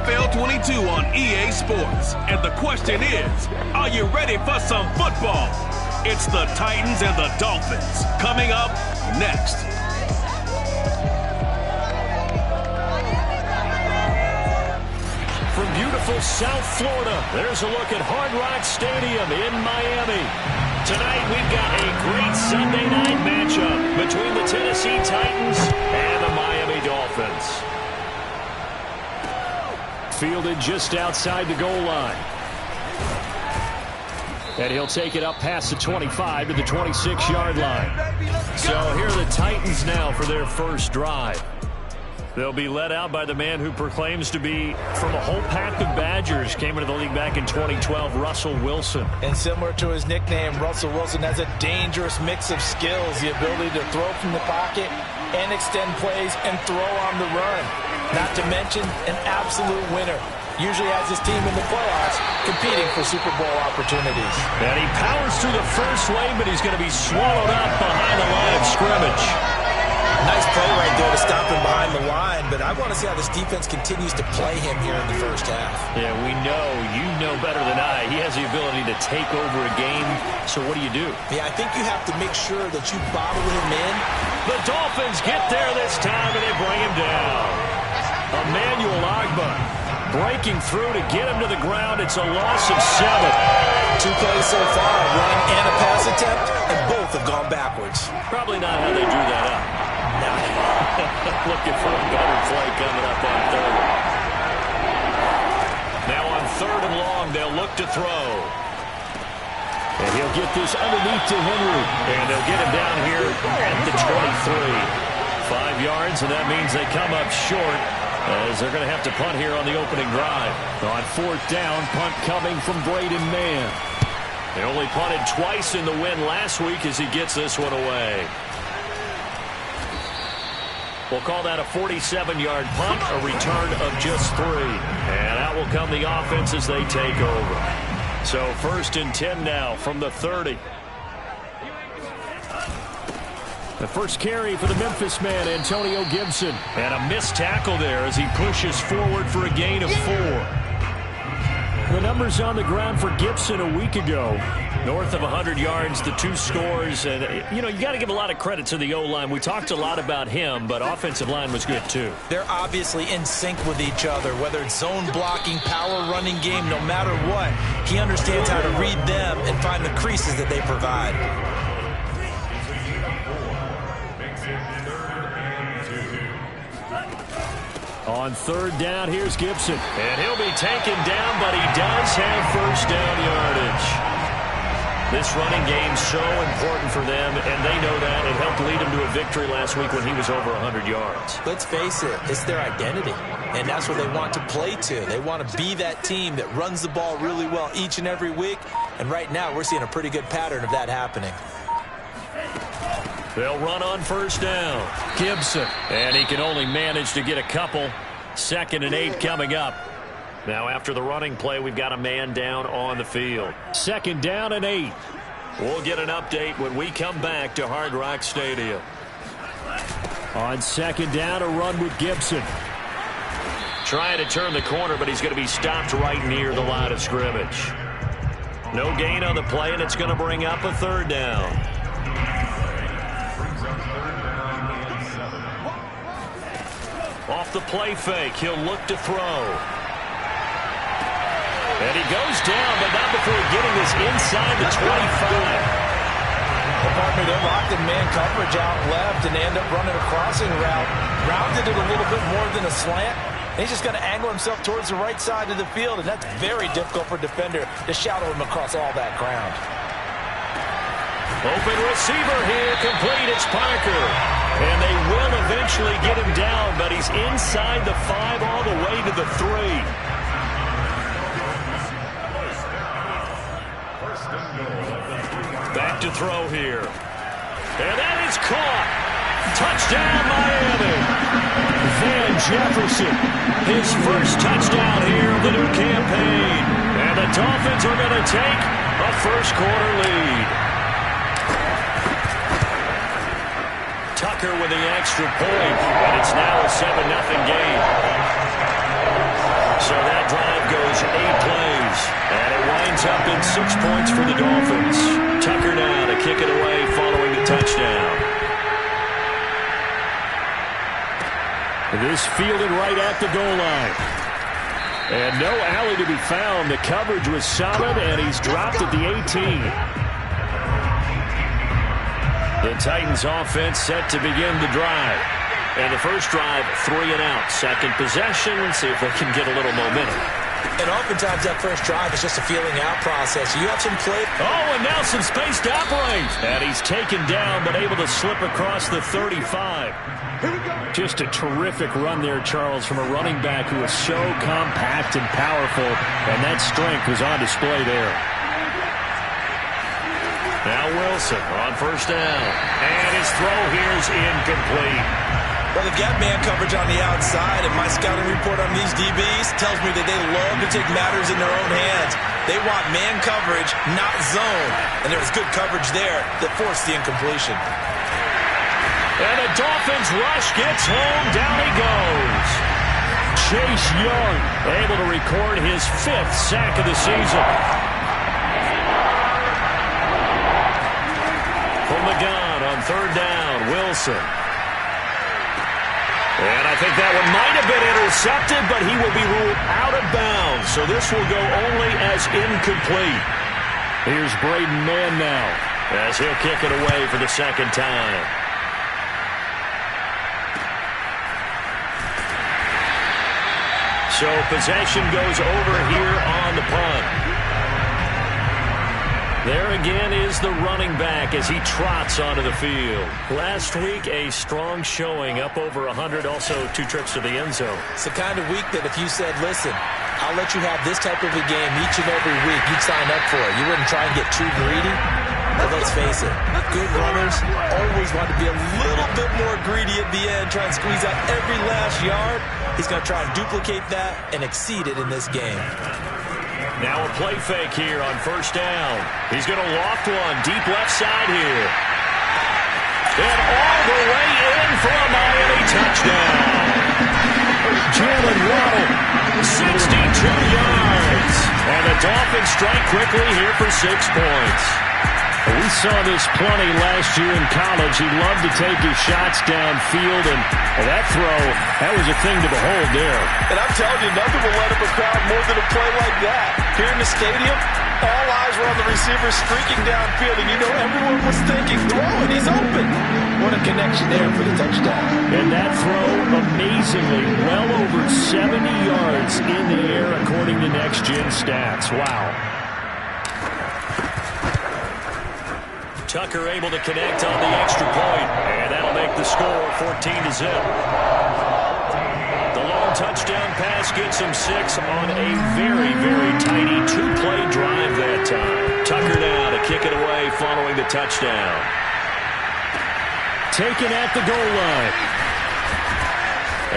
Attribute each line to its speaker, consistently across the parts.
Speaker 1: NFL 22 on EA Sports. And the question is, are you ready for some football? It's the Titans and the Dolphins coming up next.
Speaker 2: From beautiful South Florida, there's a look at Hard Rock Stadium in Miami. Tonight, we've got a great Sunday night matchup between the Tennessee Titans and the Miami Dolphins. Fielded just outside the goal line. And he'll take it up past the 25 to the 26-yard line. So here are the Titans now for their first drive. They'll be led out by the man who proclaims to be from a whole pack of Badgers. Came into the league back in 2012, Russell Wilson.
Speaker 3: And similar to his nickname, Russell Wilson has a dangerous mix of skills. The ability to throw from the pocket and extend plays and throw on the run. Not to mention an absolute winner. Usually has his team in the playoffs competing for Super Bowl opportunities.
Speaker 2: And he powers through the first lane, but he's going to be swallowed up behind the line of scrimmage.
Speaker 3: Nice play right there to stop him behind the line, but I want to see how this defense continues to play him here in the first half.
Speaker 2: Yeah, we know, you know better than I, he has the ability to take over a game, so what do you do?
Speaker 3: Yeah, I think you have to make sure that you bottle him in.
Speaker 2: The Dolphins get there this time, and they bring him down. Emmanuel Ogbah breaking through to get him to the ground. It's a loss of 7.
Speaker 3: 2 plays so far, a run and a pass attempt, and both have gone backwards.
Speaker 2: Probably not how they drew that up. Looking for a better play coming up on third. Now on 3rd and long, they'll look to throw. And he'll get this underneath to Henry. And they'll get him down here at the 23. 5 yards, and that means they come up short, as they're going to have to punt here on the opening drive. On 4th down, punt coming from Braden Mann. They only punted twice in the win last week as he gets this one away. We'll call that a 47-yard punt, a return of just 3. And out will come the offense as they take over. So 1st and 10 now from the 30. The first carry for the Memphis man, Antonio Gibson. And a missed tackle there as he pushes forward for a gain of 4. The numbers on the ground for Gibson a week ago. North of 100 yards, the 2 scores. And, you know, you got to give a lot of credit to the O-line. We talked a lot about him, but offensive line was good too.
Speaker 3: They're obviously in sync with each other, whether it's zone blocking, power running game, no matter what. He understands how to read them and find the creases that they provide.
Speaker 2: On 3rd down, here's Gibson. And he'll be taken down, but he does have first down yardage. This running game's so important for them, and they know that. It helped lead him to a victory last week when he was over 100 yards.
Speaker 3: Let's face it, it's their identity, and that's what they want to play to. They want to be that team that runs the ball really well each and every week, and right now we're seeing a pretty good pattern of that happening.
Speaker 2: They'll run on 1st down. Gibson. And he can only manage to get a couple. 2nd and 8 coming up. Now after the running play, we've got a man down on the field. 2nd down and 8. We'll get an update when we come back to Hard Rock Stadium. On 2nd down, a run with Gibson. Trying to turn the corner, but he's going to be stopped right near the line of scrimmage. No gain on the play, and it's going to bring up a 3rd down. Off the play fake, he'll look to throw. And he goes down, but not before getting this inside the 25.
Speaker 3: Pardon me, they're locked in man coverage out left, and they end up running a crossing route. Rounded it a little bit more than a slant. He's just going to angle himself towards the right side of the field, and that's very difficult for a defender to shadow him across all that ground.
Speaker 2: Open receiver here, complete, it's Parker. And they will eventually get him down, but he's inside the 5 all the way to the 3. Back to throw here. And that is caught. Touchdown, Miami. Van Jefferson, his first touchdown here of the new campaign. And the Dolphins are going to take a first-quarter lead. Tucker with the extra point, and it's now a 7-0 game. So goes. And it winds up in 6 points for the Dolphins. Tucker now to kick it away following the touchdown. This fielded right at the goal line. And no alley to be found. The coverage was solid, and he's dropped at the 18. The Titans offense set to begin the drive. And the first drive, 3 and out. Second possession, see if they can get a little momentum.
Speaker 3: And oftentimes that first drive is just a feeling out process. You have some play.
Speaker 2: Oh, and now some space to operate. And he's taken down, but able to slip across the 35. Just a terrific run there, Charles, from a running back who is so compact and powerful. And that strength was on display there. Now Wilson on first down. And his throw here is incomplete.
Speaker 3: Well, they've got man coverage on the outside, and my scouting report on these DBs tells me that they love to take matters in their own hands. They want man coverage, not zone. And there was good coverage there that forced the incompletion.
Speaker 2: And the Dolphins rush gets home. Down he goes. Chase Young able to record his 5th sack of the season. From the gun on third down, Wilson. And I think that one might have been intercepted, but he will be ruled out of bounds. So this will go only as incomplete. Here's Braden Mann now as he'll kick it away for the second time. So possession goes over here on the punt. There again is the running back as he trots onto the field. Last week, a strong showing, up over 100, also 2 trips to the end zone.
Speaker 3: It's the kind of week that if you said, listen, I'll let you have this type of a game each and every week, you'd sign up for it. You wouldn't try and get too greedy. But let's face it, good runners always want to be a little bit more greedy at the end, try and squeeze out every last yard. He's going to try and duplicate that and exceed it in this game.
Speaker 2: Now a play fake here on first down. He's going to loft one deep left side here. And all the way in for a Miami touchdown. Jalen Waddle, 62 yards. And the Dolphins strike quickly here for 6 points. We saw this plenty last year in college. He loved to take his shots downfield, and that throw, that was a thing to behold there.
Speaker 3: And I'm telling you, nothing will let up a crowd more than a play like that. Here in the stadium, all eyes were on the receiver streaking downfield, and you know everyone was thinking, throw it, he's open. What a connection there for the touchdown.
Speaker 2: And that throw, amazingly, well over 70 yards in the air according to Next Gen Stats. Wow. Tucker able to connect on the extra point, and that'll make the score 14-0. The long touchdown pass gets him 6 on a very, very tiny 2-play drive that time. Tucker now to kick it away following the touchdown. Taken at the goal line.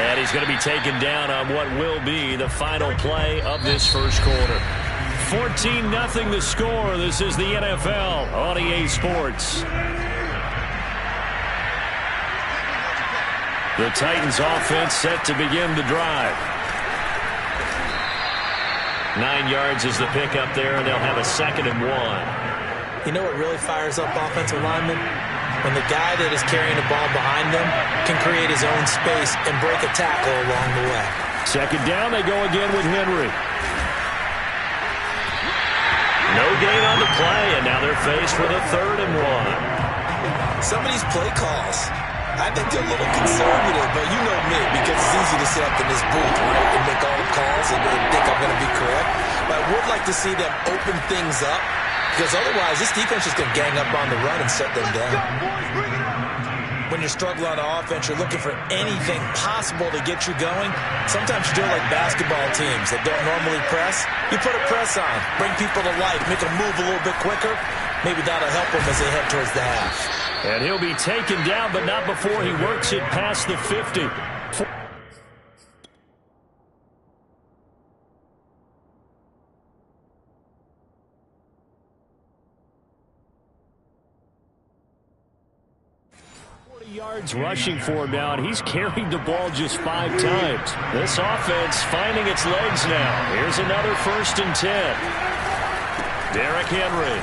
Speaker 2: And he's going to be taken down on what will be the final play of this first quarter. 14-0 the score. This is the NFL on EA Sports. The Titans offense set to begin the drive. 9 yards is the pickup there, and they'll have a 2nd and 1.
Speaker 3: You know what really fires up offensive linemen? When the guy that is carrying the ball behind them can create his own space and break a tackle along the way.
Speaker 2: 2nd down, they go again with Henry. No gain on the play, and now they're faced with a 3rd and 1.
Speaker 3: Some of these play calls, I think they're a little conservative, but you know me, because it's easy to sit up in this booth, right, and make all the calls and think I'm going to be correct. But I would like to see them open things up, because otherwise this defense is going to gang up on the run and set them down. When you're struggling on offense, you're looking for anything possible to get you going. Sometimes you do it like basketball teams that don't normally press. You put a press on, bring people to life, make them move a little bit quicker. Maybe that'll help them as they head towards the half.
Speaker 2: And he'll be taken down, but not before he works it past the 50. yards rushing for him now, and he's carried the ball just 5 times. This offense finding its legs now. Here's another 1st and 10. Derrick Henry.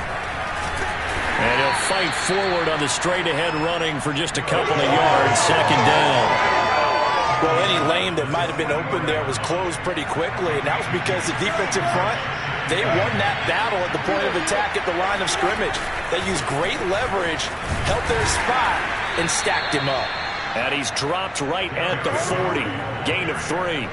Speaker 2: And he'll fight forward on the straight-ahead running for just a couple of yards. 2nd down.
Speaker 3: Well, any lane that might have been open there was closed pretty quickly, and that was because the defensive front, they won that battle at the point of attack at the line of scrimmage. They used great leverage, held their spot, and stacked him up.
Speaker 2: And he's dropped right at the 40. Gain of 3.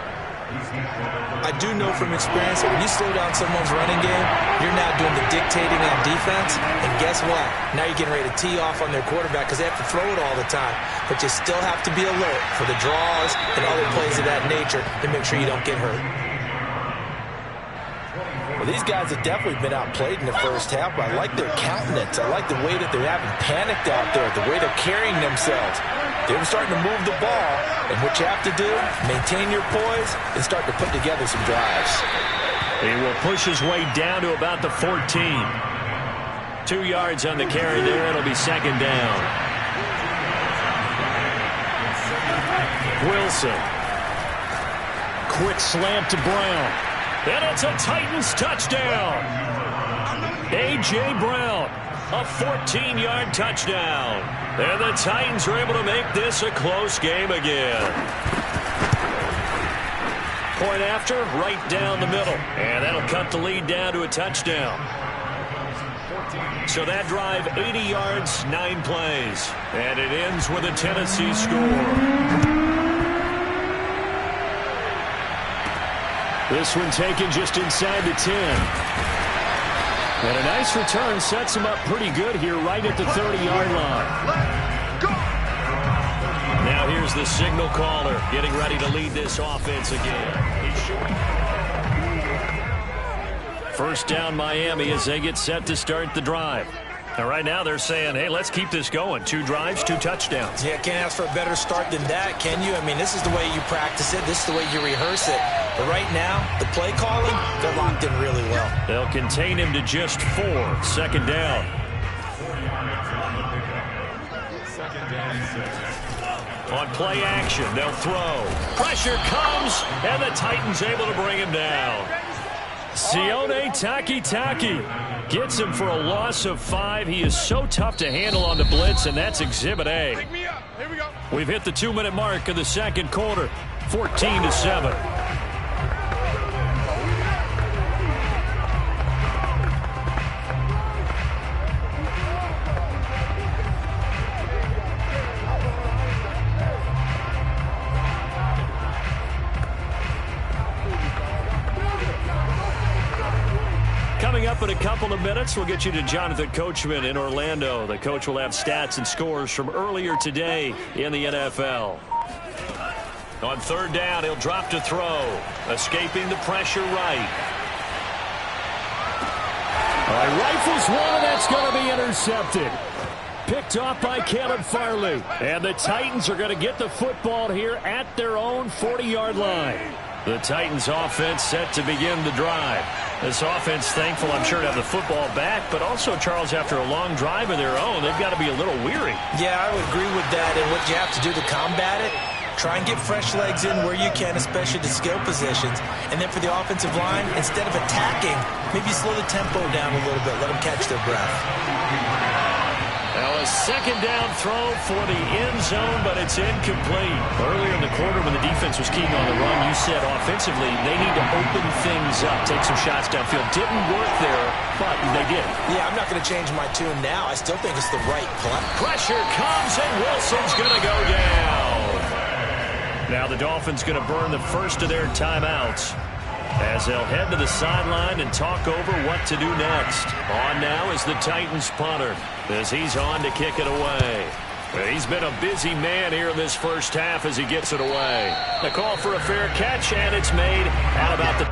Speaker 3: I do know from experience that when you slow down someone's running game, you're now doing the dictating on defense. And guess what? Now you're getting ready to tee off on their quarterback because they have to throw it all the time. But you still have to be alert for the draws and other plays of that nature to make sure you don't get hurt. Well, these guys have definitely been outplayed in the first half, but I like their countenance. I like the way that they're having panicked out there, the way they're carrying themselves. They're starting to move the ball, and what you have to do, maintain your poise and start to put together some drives.
Speaker 2: He will push his way down to about the 14. 2 yards on the carry there. It'll be 2nd down. Wilson. Quick slant to Brown. And it's a Titans touchdown. A.J. Brown, a 14-yard touchdown. And the Titans are able to make this a close game again. Point after, right down the middle. And that'll cut the lead down to a touchdown. So that drive, 80 yards, 9 plays. And it ends with a Tennessee score. This one taken just inside the 10. And a nice return sets him up pretty good here right at the 30-yard line. Now here's the signal caller getting ready to lead this offense again. 1st down Miami as they get set to start the drive. And right now they're saying, hey, let's keep this going. 2 drives, 2 touchdowns.
Speaker 3: Yeah, can't ask for a better start than that, can you? I mean, this is the way you practice it. This is the way you rehearse it. But right now, the play calling, they're locked in really well.
Speaker 2: They'll contain him to just 4. 2nd down. On play action, they'll throw. Pressure comes, and the Titans able to bring him down. Sione Takitaki gets him for a loss of 5. He is so tough to handle on the blitz, and that's Exhibit A.
Speaker 4: Here we go.
Speaker 2: We've hit the 2-minute mark of the 2nd quarter, 14-7. Coming up in a couple of minutes, we'll get you to Jonathan Coachman in Orlando. The coach will have stats and scores from earlier today in the NFL. On 3rd down, he'll drop to throw. Escaping the pressure right. All right, rifles one, and that's going to be intercepted. Picked off by Caleb Farley. And the Titans are going to get the football here at their own 40-yard line. The Titans offense set to begin the drive. This offense thankful, I'm sure, to have the football back, but also, Charles, after a long drive of their own, they've got to be a little weary.
Speaker 3: Yeah, I would agree with that, and what you have to do to combat it, try and get fresh legs in where you can, especially the skill positions. And then for the offensive line, instead of attacking, maybe slow the tempo down a little bit, let them catch their breath.
Speaker 2: Now a 2nd down throw for the end zone, but it's incomplete. Earlier in the quarter when the defense was keying on the run, you said offensively they need to open things up, take some shots downfield. Didn't work there, but they did.
Speaker 3: Yeah, I'm not going to change my tune now. I still think it's the right play.
Speaker 2: Pressure comes, and Wilson's going to go down. Now the Dolphins going to burn the first of their timeouts as they'll head to the sideline and talk over what to do next. On now is the Titans punter as he's on to kick it away. He's been a busy man here in this first half as he gets it away. The call for a fair catch, and it's made at about the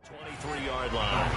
Speaker 2: 23-yard line.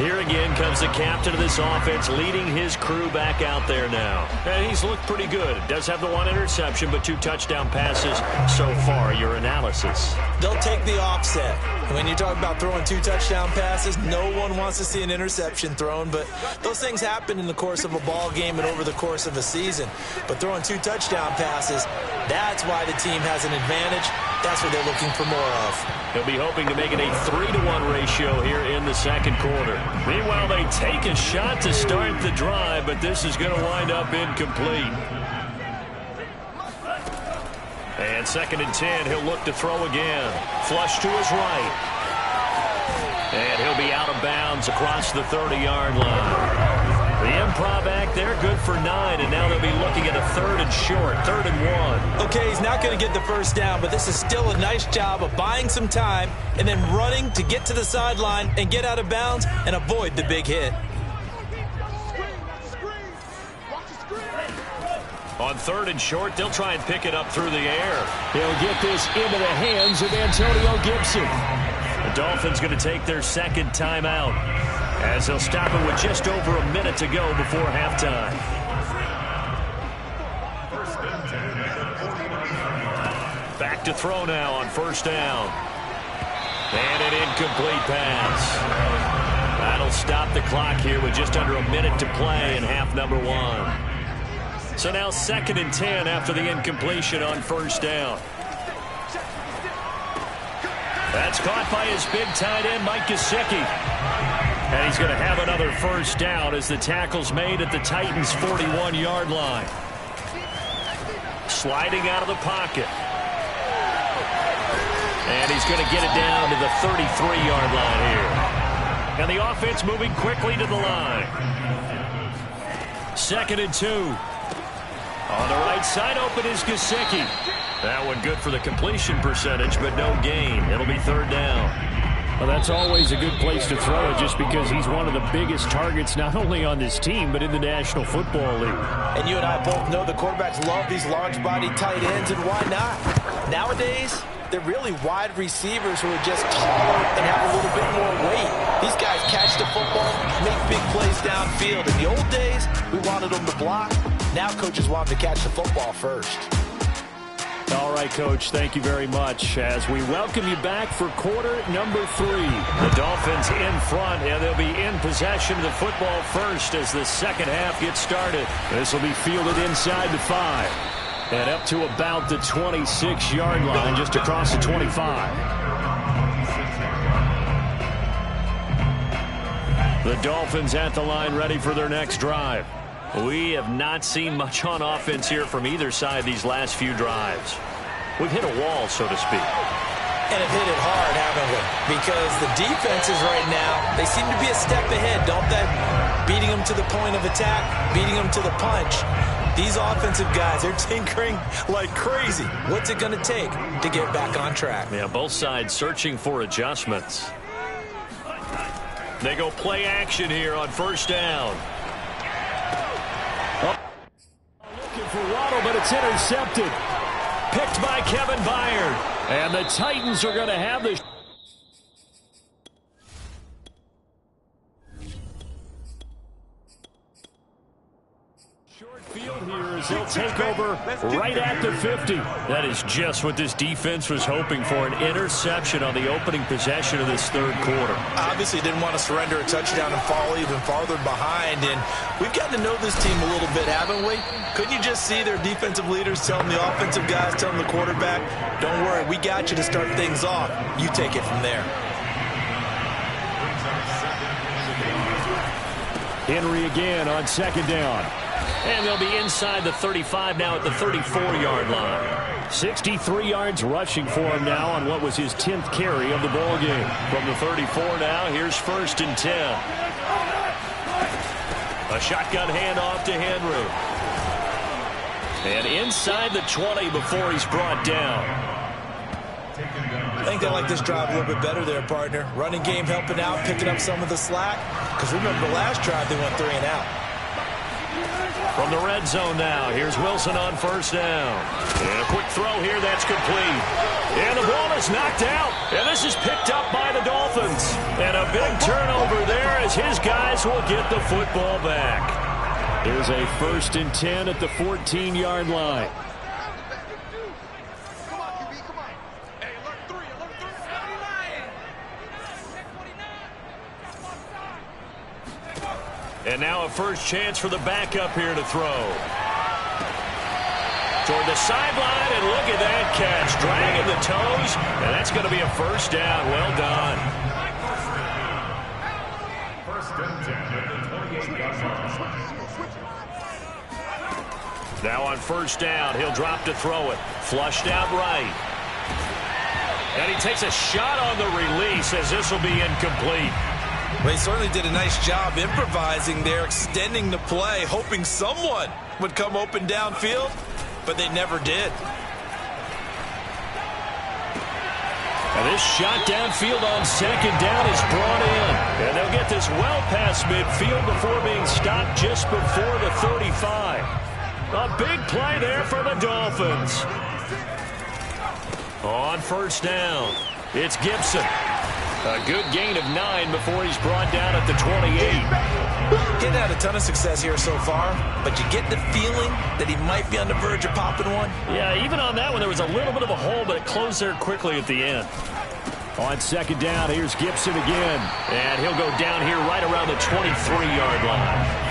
Speaker 2: Here again comes the captain of this offense, leading his crew back out there now. And he's looked pretty good. Does have the one interception, but 2 touchdown passes so far. Your analysis?
Speaker 3: They'll take the offset. When you talk about throwing 2 touchdown passes, no one wants to see an interception thrown, but those things happen in the course of a ball game and over the course of a season. But throwing 2 touchdown passes, that's why the team has an advantage. That's what they're looking for more of.
Speaker 2: They'll be hoping to make it a 3-to-1 ratio here in the second quarter. Meanwhile, they take a shot to start the drive, but this is going to wind up incomplete. And 2nd and 10, he'll look to throw again. Flush to his right. And he'll be out of bounds across the 30-yard line. The improv act there, good for 9, and now they'll be looking at a 3rd and short, 3rd and 1.
Speaker 3: Okay, he's not going to get the first down, but this is still a nice job of buying some time and then running to get to the sideline and get out of bounds and avoid the big hit.
Speaker 2: On 3rd and short, they'll try and pick it up through the air.
Speaker 4: He'll get this into the hands of Antonio Gibson.
Speaker 2: The Dolphins going to take their 2nd timeout, as they'll stop it with just over a minute to go before halftime. Back to throw now on 1st down. And an incomplete pass. That'll stop the clock here with just under a minute to play in half number 1. So now 2nd and 10 after the incompletion on 1st down. That's caught by his big tight end, Mike Gesicki. And he's going to have another 1st down as the tackle's made at the Titans' 41-yard line. Sliding out of the pocket. And he's going to get it down to the 33-yard line here. And the offense moving quickly to the line. 2nd and 2. On the right side, open is Gesicki. That one good for the completion percentage, but no gain. It'll be 3rd down.
Speaker 4: Well, that's always a good place to throw it just because he's one of the biggest targets not only on this team but in the National Football League.
Speaker 3: And you and I both know the quarterbacks love these large-bodied tight ends, and why not? Nowadays, they're really wide receivers who are just taller and have a little bit more weight. These guys catch the football, make big plays downfield. In the old days, we wanted them to block. Now coaches want them to catch the football first.
Speaker 4: All right, Coach, thank you very much as we welcome you back for quarter number 3.
Speaker 2: The Dolphins in front, and they'll be in possession of the football first as the second half gets started.
Speaker 4: This will be fielded inside the 5 and up to about the 26-yard line, just across the 25.
Speaker 2: The Dolphins at the line ready for their next drive. We have not seen much on offense here from either side these last few drives. We've hit a wall, so to speak.
Speaker 3: And have hit it hard, haven't we? Because the defenses right now, they seem to be a step ahead, don't they? Beating them to the point of attack, beating them to the punch. These offensive guys, they're tinkering like crazy. What's it going to take to get back on track?
Speaker 2: Yeah, both sides searching for adjustments. They go play action here on 1st down.
Speaker 4: Looking for Waddle, but it's intercepted.
Speaker 2: Picked by Kevin Byard.
Speaker 4: And the Titans are going to have the short field here as they'll take over right at the 50.
Speaker 2: That is just what this defense was hoping for, an interception on the opening possession of this 3rd quarter.
Speaker 3: Obviously didn't want to surrender a touchdown and fall even farther behind, and we've gotten to know this team a little bit, haven't we? Couldn't you just see their defensive leaders telling the offensive guys, telling the quarterback, don't worry, we got you to start things off. You take it from there.
Speaker 4: Henry again on 2nd down.
Speaker 2: And they'll be inside the 35 now at the 34-yard line.
Speaker 4: 63 yards rushing for him now on what was his 10th carry of the ball game.
Speaker 2: From the 34 now, here's 1st and 10. A shotgun handoff to Henry. And inside the 20 before he's brought down.
Speaker 3: I think they like this drive a little bit better there, partner. Running game helping out, picking up some of the slack. Because remember the last drive, they went 3 and out.
Speaker 2: From the red zone now, here's Wilson on 1st down. And a quick throw here, that's complete. And the ball is knocked out. And this is picked up by the Dolphins. And a big turnover there as as his guys will get the football back.
Speaker 4: Here's a 1st and 10 at the 14-yard line.
Speaker 2: And now a first chance for the backup here to throw. Toward the sideline, and look at that catch. Dragging the toes, and that's going to be a first down. Well done. Now on first down, he'll drop to throw it. Flushed out right. And he takes a shot on the release as this will be incomplete.
Speaker 3: Well, he certainly did a nice job improvising there, extending the play, hoping someone would come open downfield, but they never did.
Speaker 2: And this shot downfield on second down is brought in. And they'll get this well past midfield before being stopped just before the 35. A big play there for the Dolphins. On first down, it's Gibson. A good gain of 9 before he's brought down at the 28.
Speaker 3: Getting had a ton of success here so far, but you get the feeling that he might be on the verge of popping one.
Speaker 2: Yeah, even on that one, there was a little bit of a hole, but it closed there quickly at the end.
Speaker 4: On second down, here's Gibson again.
Speaker 2: And he'll go down here right around the 23-yard line.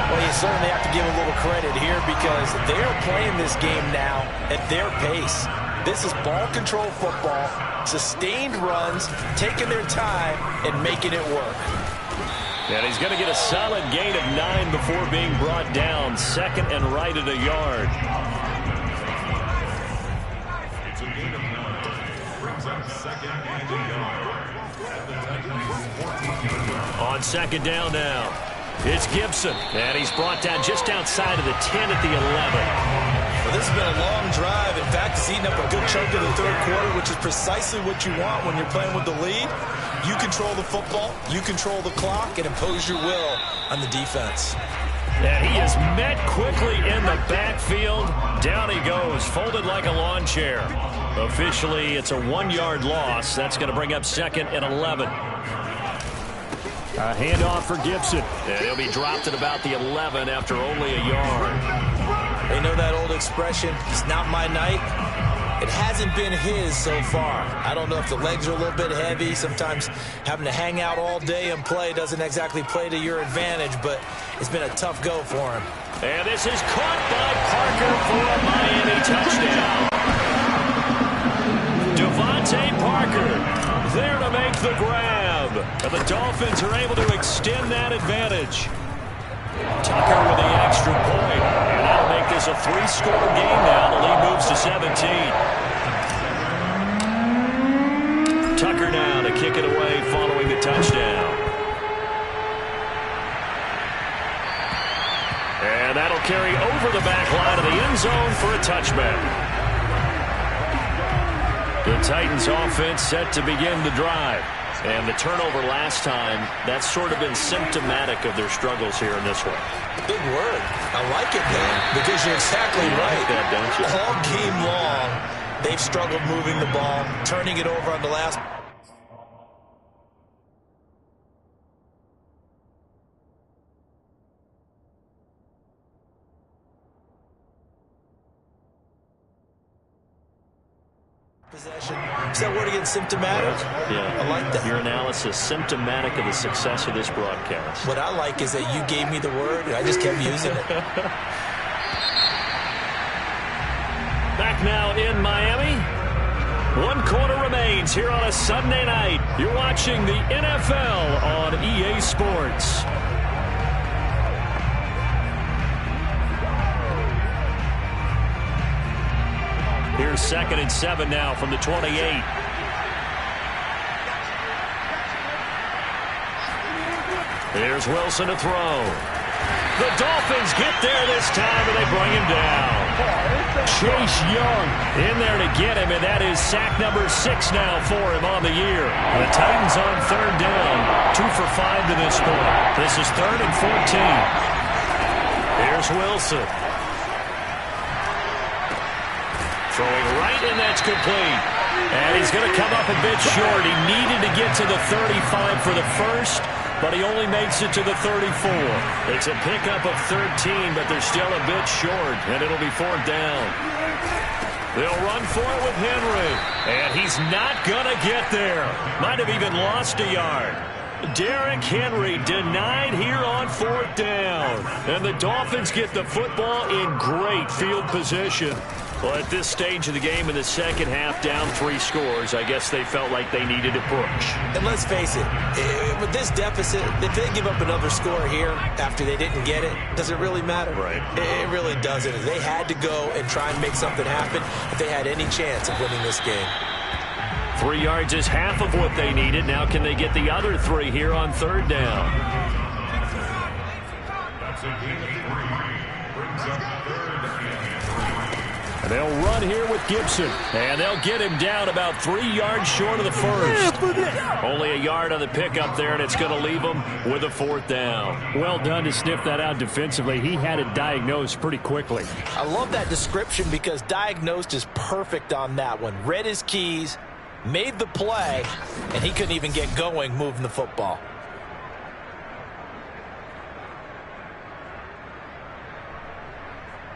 Speaker 3: Well, you certainly have to give a little credit here because they're playing this game now at their pace. This is ball control football, sustained runs, taking their time, and making it work.
Speaker 2: And he's going to get a solid gain of 9 before being brought down. Second and right at a yard.
Speaker 5: It's a gain of 9. Brings up second and a yard. At the Titans' 14-yard line.
Speaker 2: On second down now, it's Gibson. And he's brought down just outside of the 10 at the 11.
Speaker 3: Well, this has been a long drive. In fact, it's eaten up a good chunk of the third quarter, which is precisely what you want when you're playing with the lead. You control the football, you control the clock, and impose your will on the defense.
Speaker 2: And he is met quickly in the backfield. Down he goes, folded like a lawn chair. Officially, it's a 1-yard loss. That's going to bring up second and 11.
Speaker 4: A handoff for Gibson.
Speaker 2: And he'll be dropped at about the 11 after only a yard.
Speaker 3: You know that old expression, it's not my night? It hasn't been his so far. I don't know if the legs are a little bit heavy. Sometimes having to hang out all day and play doesn't exactly play to your advantage, but it's been a tough go for him.
Speaker 2: And this is caught by Parker for a Miami touchdown. Devontae Parker there to make the grab. And the Dolphins are able to extend that advantage. Tucker with the extra point. And that'll make this a 3-score game now. The lead moves to 17. Tucker now to kick it away following the touchdown. And that'll carry over the back line of the end zone for a touchback. The Titans offense set to begin the drive. And the turnover last time, that's sort of been symptomatic of their struggles here in this one.
Speaker 3: Big word. I like it, man, because you're exactly right.
Speaker 2: Like that, don't you?
Speaker 3: All game long, they've struggled moving the ball, turning it over on the last. Possession. Is that word again, symptomatic?
Speaker 2: Yeah.
Speaker 3: I like that.
Speaker 2: Your analysis, symptomatic of the success of this broadcast.
Speaker 3: What I like is that you gave me the word, and I just kept using it.
Speaker 2: Back now in Miami. 1 quarter remains here on a Sunday night. You're watching the NFL on EA Sports. Here's 2nd and 7 now from the 28. Here's Wilson to throw. The Dolphins get there this time, and they bring him down. Chase Young in there to get him, and that is sack number 6 now for him on the year. The Titans on 3rd down, 2 for 5 to this point. This is 3rd and 14. Here's Wilson. Throwing right, and that's complete. And he's going to come up a bit short. He needed to get to the 35 for the first. but he only makes it to the 34. It's a pickup of 13, but they're still a bit short, and it'll be 4th down. They'll run for it with Henry, and he's not going to get there. Might have even lost a yard. Derrick Henry denied here on 4th down, and the Dolphins get the football in great field position. Well, at this stage of the game in the second half, down 3 scores, I guess they felt like they needed to push.
Speaker 3: And let's face it, with this deficit, if they give up another score here after they didn't get it, does it really matter?
Speaker 2: Right.
Speaker 3: It really doesn't. They had to go and try and make something happen if they had any chance of winning this game.
Speaker 2: 3 yards is half of what they needed. Now can they get the other 3 here on 3rd down?
Speaker 5: That's a gain of 3. Brings up 3rd and 3.
Speaker 2: And they'll run here with Gibson. And they'll get him down about 3 yards short of the first. Only a yard on the pickup there, and it's going to leave him with a 4th down.
Speaker 4: Well done to sniff that out defensively. He had it diagnosed pretty quickly.
Speaker 3: I love that description because diagnosed is perfect on that one. Read his keys, made the play, and he couldn't even get going moving the football.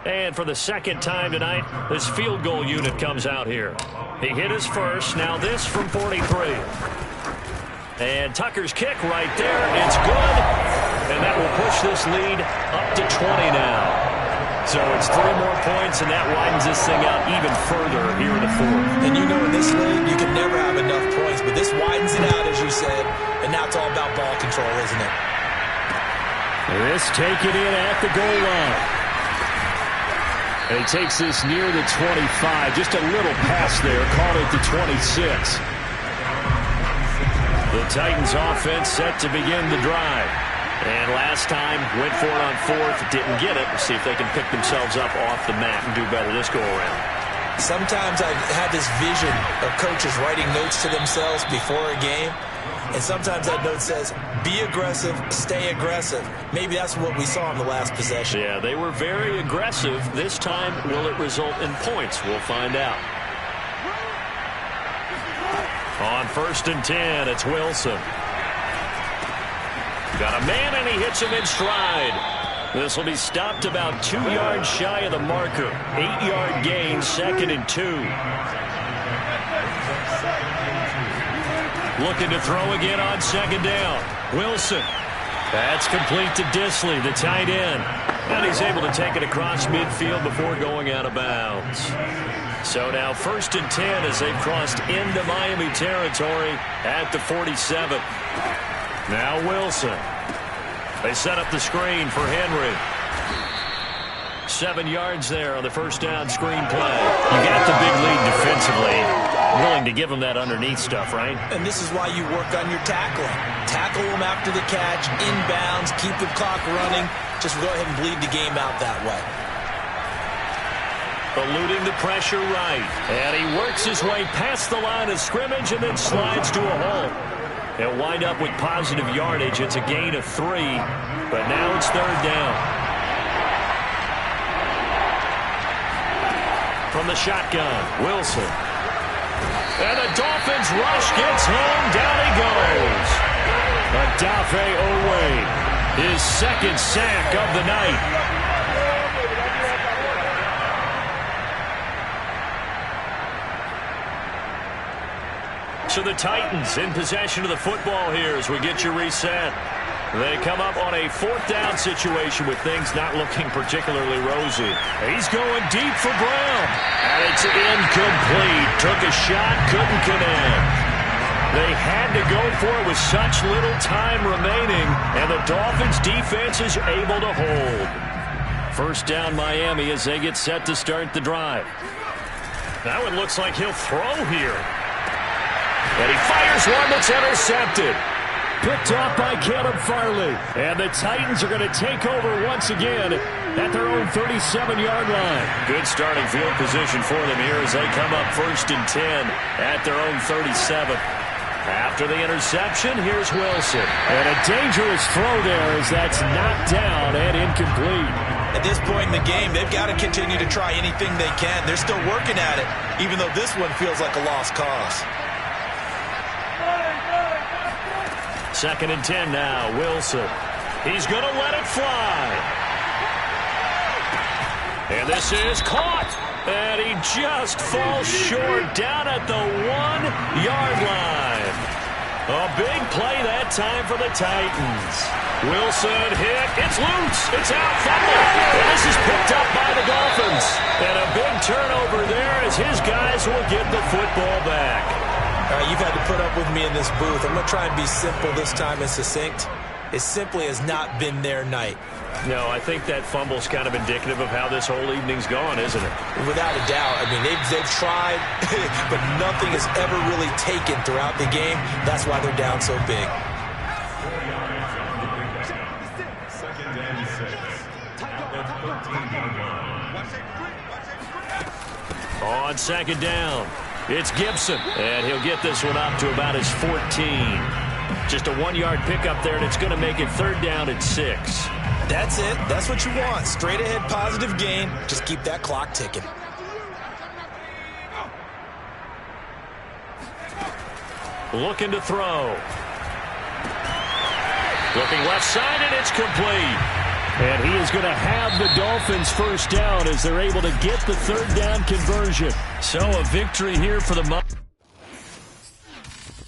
Speaker 2: And for the second time tonight, this field goal unit comes out here. He hit his first. Now this from 43. And Tucker's kick right there. It's good. And that will push this lead up to 20 now. So it's 3 more points, and that widens this thing out even further here in the 4th.
Speaker 3: And you know in this league, you can never have enough points. But this widens it out, as you said. And now it's all about ball control, isn't it?
Speaker 4: This taken in at the goal line. And he takes this near the 25. Just a little pass there. Caught it to 26.
Speaker 2: The Titans offense set to begin the drive. And last time, went for it on 4th, didn't get it. We'll see if they can pick themselves up off the mat and do better this go-around.
Speaker 3: Sometimes I have this vision of coaches writing notes to themselves before a game. And sometimes that note says, be aggressive, stay aggressive. Maybe that's what we saw in the last possession.
Speaker 2: Yeah, they were very aggressive. This time, will it result in points? We'll find out. On 1st and 10, it's Wilson. Got a man, and he hits him in stride. This will be stopped about 2 yards shy of the marker. 8-yard gain, 2nd and 2. Looking to throw again on 2nd down. Wilson. That's complete to Disley, the tight end. And he's able to take it across midfield before going out of bounds. So now 1st and 10 as they've crossed into Miami territory at the 47. Now Wilson. They set up the screen for Henry. 7 yards there on the 1st down screen play. You got the big lead defensively. Willing to give them that underneath stuff, right?
Speaker 3: And this is why you work on your tackling. Tackle them after the catch, inbounds, keep the clock running. Just go ahead and bleed the game out that way.
Speaker 2: Eluding the pressure right. And he works his way past the line of scrimmage and then slides to a halt. They'll wind up with positive yardage. It's a gain of 3, but now it's 3rd down. From the shotgun, Wilson. And the Dolphins rush gets home. Down he goes. Odafe Oweh, his 2nd sack of the night. So the Titans in possession of the football here as we get you reset. They come up on a 4th down situation with things not looking particularly rosy. He's going deep for Brown. And it's incomplete. Took a shot, couldn't connect. They had to go for it with such little time remaining, and the Dolphins defense is able to hold. 1st down Miami as they get set to start the drive. That one looks like he'll throw here. And he fires one that's intercepted.
Speaker 4: Picked off by Caleb Farley. And the Titans are going to take over once again at their own 37-yard line.
Speaker 2: Good starting field position for them here as they come up 1st and 10 at their own 37. After the interception, here's Wilson.
Speaker 4: And a dangerous throw there as that's knocked down and incomplete.
Speaker 3: At this point in the game, they've got to continue to try anything they can. They're still working at it, even though this one feels like a lost cause.
Speaker 2: 2nd and 10 now. Wilson. He's going to let it fly. And this is caught. And he just falls short down at the 1-yard line. A big play that time for the Titans. Wilson hit. It's loose. It's out. Fumble. And this is picked up by the Dolphins. And a big turnover there as his guys will get the football back.
Speaker 3: You've had to put up with me in this booth. I'm going to try and be simple this time and succinct. It simply has not been their night.
Speaker 2: No, I think that fumble's kind of indicative of how this whole evening's gone, isn't it?
Speaker 3: Without a doubt. I mean, they've tried, but nothing has ever really taken throughout the game. That's why they're down so big.
Speaker 5: 2nd and 6. At the 13-yard line.
Speaker 2: On 2nd down, it's Gibson. And he'll get this one up to about his 14. Just a 1-yard pickup there, and it's going to make it 3rd down and 6.
Speaker 3: That's it. That's what you want. Straight ahead positive gain. Just keep that clock ticking.
Speaker 2: Looking to throw. Looking left side, and it's complete.
Speaker 4: And he is going to have the Dolphins first down as they're able to get the 3rd down conversion.
Speaker 2: So a victory here for the